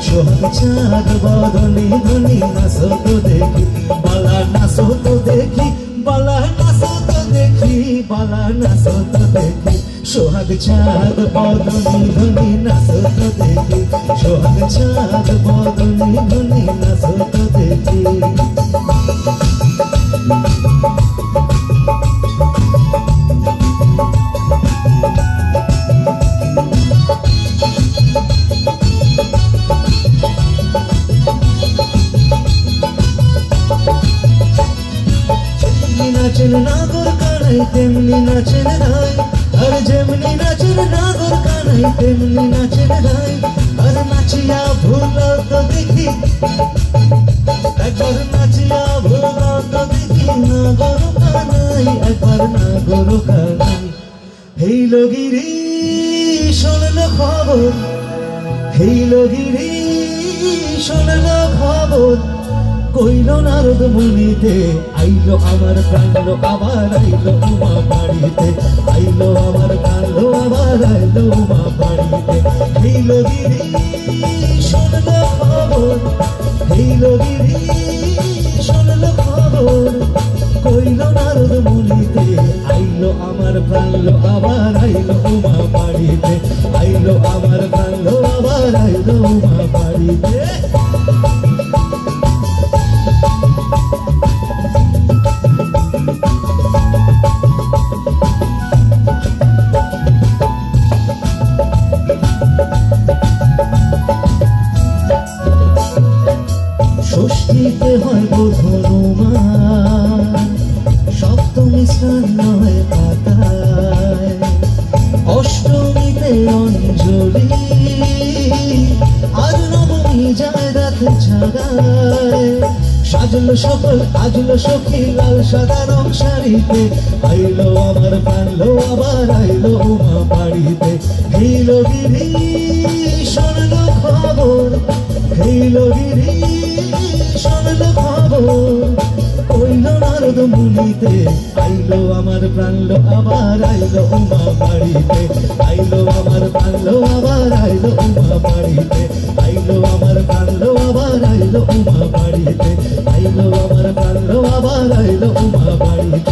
সোহাগ চাঁদ বদনি ধনি নাচো তো দেখি বালা নাচো তো দেখি বালা নাচো তো দেখি বালা নাচো তো দেখি সোহাগ চাঁদ বদনি ধনি নাচো তো দেখি সোহাগ চাঁদ বদনি ধনি নাচো তো দেখি নাচেন নাগর কানাই তেমনি নাচেন রাই আর যেমনি নাচেন নাগর কানাই তেমনি নাচেন রাই আর নাচিয়া ভুলো তো দেখি একবার নাচিয়া ভুলো তো দেখি নাগর কানাই একবার নাগর কানাই হেইলগিরি শোনলো খবর হেইলগিরি শোনলো খবর কইল নারদ মুনিতে আইলো আমার প্রাণলো আবার আইলো উমা বাড়িতে আইলো আমার প্রাণলো আবার আইলো উমা বাড়িতে হেইলগিরি শোনলো খবর হেইলগিরি শোনলো খবর কইল নারদ মুনিতে আইলো আমার প্রাণলো আবার আইলো উমা বাড়িতে আইলো আমার প্রাণলো আবার আইলো উমা বাড়িতে ষষ্ঠীতে হয় বোধনুমান সপ্তমী স্নান নয় পাতায় অষ্টমীতে অঞ্জলি আর নবমী যায় রাত জাগায় সাজলো সকল আজলো সখী লাল সাদা রং শাড়িতে আইলো আমার প্রাণলো আবার আইলো উমা বাড়িতে হেইলগিরি শোনলো খবর হেইলগিরি শোনলো খবর কইল নারদ মুনিতে আইলো আমার প্রাণলো আবার আইলো উমা বাড়িতে আইলো আমার প্রাণলো আবার আইলো উমা বাড়িতে আইলো আমার প্রাণলো আবার আইলো উমা বাড়িতে আইলো আমার প্রাণলো আবার আইলো উমা বাড়িতে